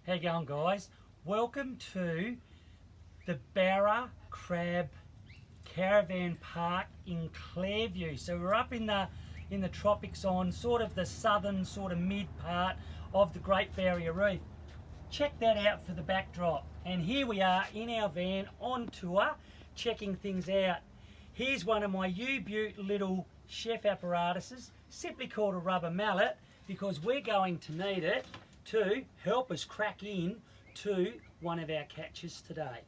How you going, guys? Welcome to the Barra Crab Caravan Park in Clairview. So we're up in the tropics on sort of the southern sort of mid part of the Great Barrier Reef. Check that out for the backdrop. And here we are in our van on tour, checking things out. Here's one of my U-Butte little chef apparatuses, simply called a rubber mallet, because we're going to need it to help us crack in to one of our catches today.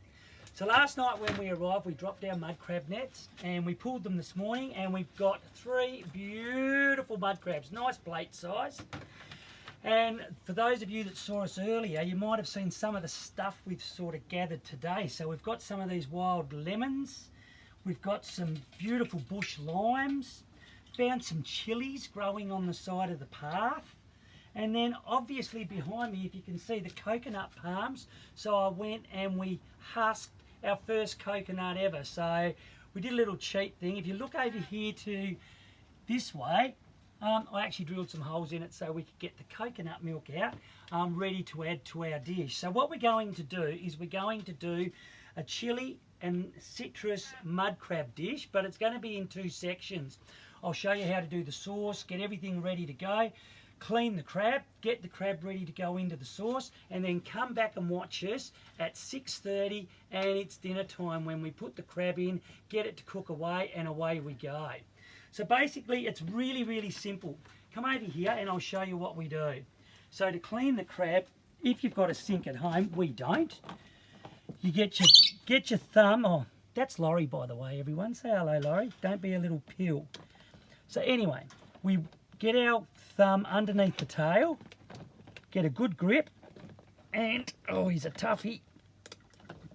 So last night when we arrived, we dropped our mud crab nets and we pulled them this morning, and we've got 3 beautiful mud crabs, nice plate size. And for those of you that saw us earlier, you might have seen some of the stuff we've sort of gathered today. So we've got some of these wild lemons, we've got some beautiful bush limes, found some chilies growing on the side of the path. And then obviously behind me, if you can see, the coconut palms. So I went and we husked our first coconut ever. So we did a little cheat thing. If you look over here to this way, I actually drilled some holes in it so we could get the coconut milk out, ready to add to our dish. So what we're going to do is we're going to do a chili and citrus mud crab dish, but it's going to be in 2 sections. I'll show you how to do the sauce, get everything ready to go, clean the crab, get the crab ready to go into the sauce, and then come back and watch us at 6:30, and it's dinner time when we put the crab in, get it to cook away, and away we go. So basically it's really, really simple. Come over here and I'll show you what we do. So to clean the crab, if you've got a sink at home, we don't, you get your thumb. Oh, that's Laurie, by the way, everyone. Say hello, Laurie. Don't be a little pill. So anyway, we get our thumb underneath the tail, get a good grip, and, oh, he's a toughie,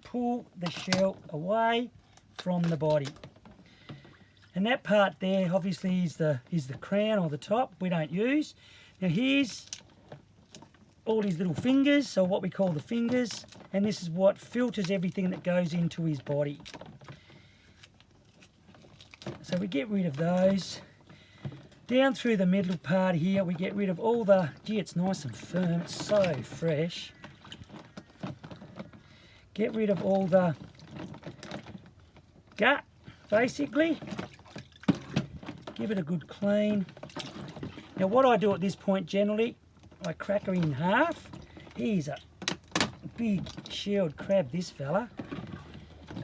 pull the shell away from the body. And that part there obviously is the crown or the top, we don't use. Now here's all his little fingers, so what we call the fingers, and this is what filters everything that goes into his body. So we get rid of those. Down through the middle part here, we get rid of all the, gee, it's nice and firm, it's so fresh. Get rid of all the gut, basically. Give it a good clean. Now what I do at this point generally, I crack her in half. He's a big shelled crab, this fella.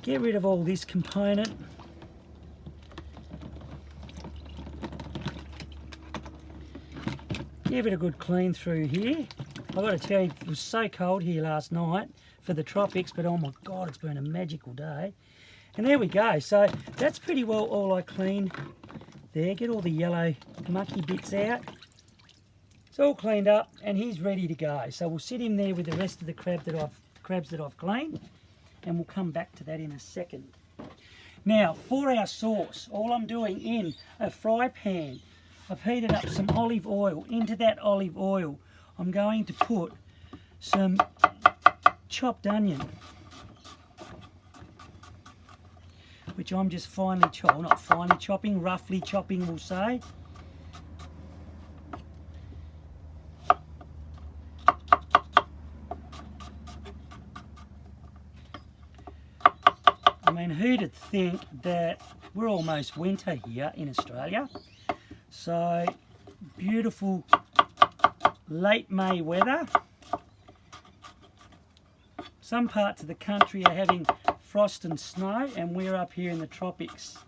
Get rid of all this component. Give it a good clean through here. I've got to tell you, it was so cold here last night for the tropics, but oh my God, it's been a magical day. And there we go. So that's pretty well all I cleaned there. Get all the yellow mucky bits out. It's all cleaned up and he's ready to go. So we'll sit him there with the rest of the crabs that I've cleaned, and we'll come back to that in a second. Now for our sauce, all I'm doing in a fry pan, I've heated up some olive oil. Into that olive oil, I'm going to put some chopped onion, which I'm just finely chopping, not finely chopping, roughly chopping we'll say. I mean, who'd think that we're almost winter here in Australia. So beautiful late May weather. Some parts of the country are having frost and snow, and we're up here in the tropics.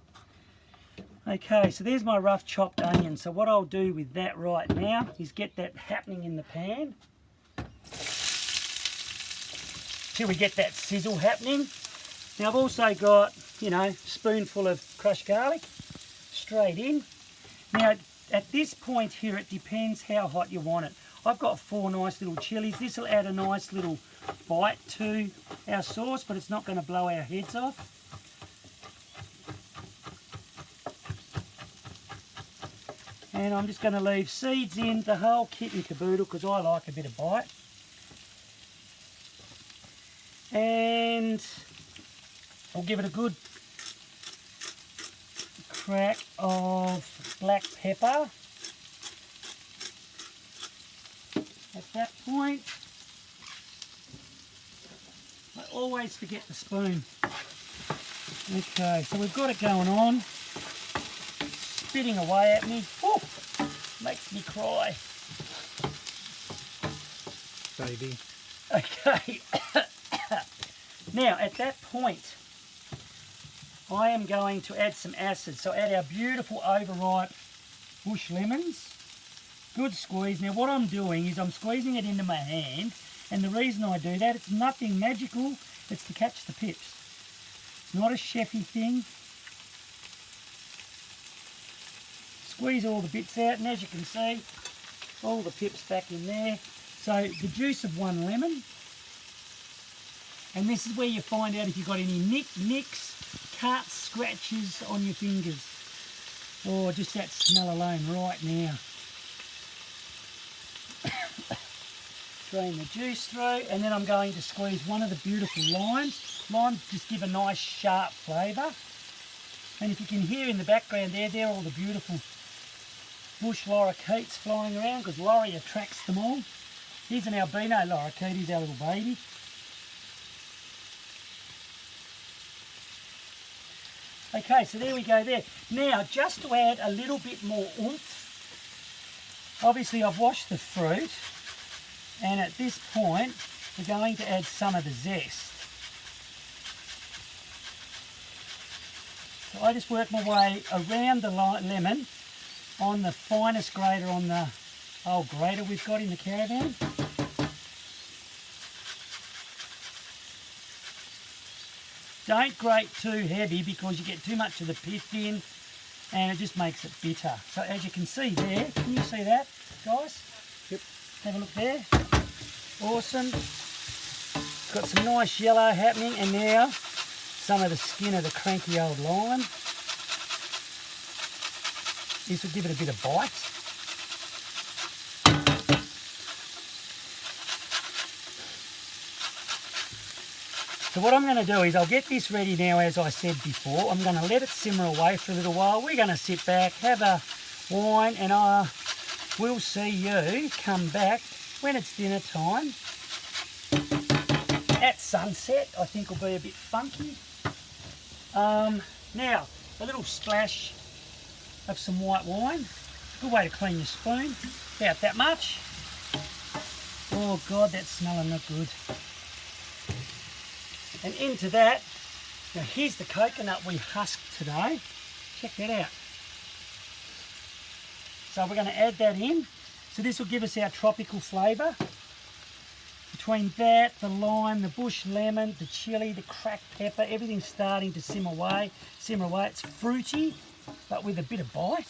Okay, so there's my rough chopped onion. So what I'll do with that right now is get that happening in the pan till we get that sizzle happening. Now I've also got, you know, a spoonful of crushed garlic straight in. Now at this point here, it depends how hot you want it. I've got 4 nice little chilies. This will add a nice little bite to our sauce, but it's not going to blow our heads off. And I'm just going to leave seeds in, the whole kit and caboodle, because I like a bit of bite. And I'll give it a good crack of black pepper. At that point, always forget the spoon. Okay, so we've got it going on. Spitting away at me. Woo, makes me cry. Baby. Okay. Now, at that point, I am going to add some acid. So add our beautiful overripe bush lemons. Good squeeze. Now what I'm doing is I'm squeezing it into my hand, and the reason I do that, it's nothing magical, it's to catch the pips. It's not a chefy thing. Squeeze all the bits out, and as you can see, all the pips back in there. So the juice of one lemon, and this is where you find out if you've got any nicks, cuts, scratches on your fingers, or just that smell alone right now. Drain the juice through, and then I'm going to squeeze one of the beautiful limes. Limes just give a nice sharp flavour. And if you can hear in the background there, they're all the beautiful bush lorikeets flying around, because Laurie attracts them all. Here's an albino lorikeet, he's our little baby. Okay, so there we go there. Now, just to add a little bit more oomph, obviously I've washed the fruit, and at this point, we're going to add some of the zest. So I just work my way around the lemon on the finest grater, on the old grater we've got in the caravan. Don't grate too heavy because you get too much of the pith in and it just makes it bitter. So as you can see there, can you see that, guys? Yep. Have a look there. Awesome. Got some nice yellow happening, and now some of the skin of the cranky old lime. This will give it a bit of bite. So what I'm going to do is I'll get this ready now, as I said before. I'm going to let it simmer away for a little while. We're going to sit back, have a wine, and we'll see you come back when it's dinner time. At sunset, I think will be a bit funky. Now, a little splash of some white wine. Good way to clean your spoon. About that much. Oh God, that's smelling not good. And into that, now here's the coconut we husked today. Check that out. So we're going to add that in. So this will give us our tropical flavour. Between that, the lime, the bush lemon, the chilli, the cracked pepper, everything's starting to simmer away. It's fruity, but with a bit of bite.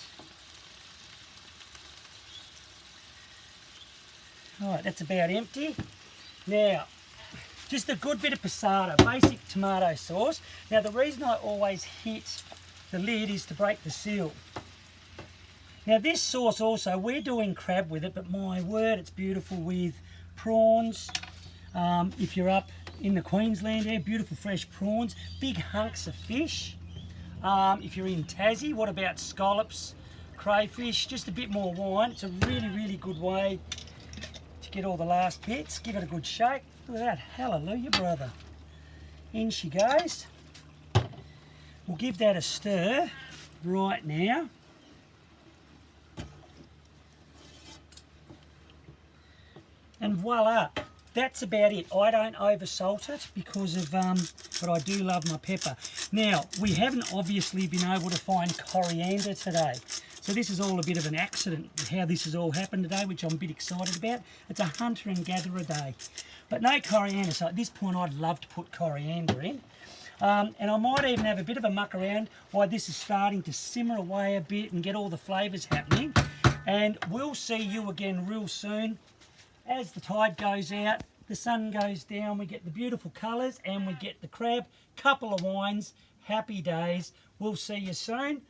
All right, that's about empty. Now, just a good bit of passata, basic tomato sauce. Now the reason I always hit the lid is to break the seal. Now this sauce also, we're doing crab with it, but my word, it's beautiful with prawns. If you're up in the Queensland area, beautiful fresh prawns, big hunks of fish. If you're in Tassie, what about scallops, crayfish, just a bit more wine. It's a really, really good way to get all the last bits. Give it a good shake. Look at that, hallelujah, brother. In she goes. We'll give that a stir right now. And voila, that's about it. I don't oversalt it because of, but I do love my pepper. Now, we haven't obviously been able to find coriander today. So this is all a bit of an accident, how this has all happened today, which I'm a bit excited about. It's a hunter and gatherer day. But no coriander, so at this point I'd love to put coriander in. And I might even have a bit of a muck around while this is starting to simmer away a bit and get all the flavours happening. And we'll see you again real soon. As the tide goes out, the sun goes down, we get the beautiful colours and we get the crab. Couple of wines, happy days. We'll see you soon.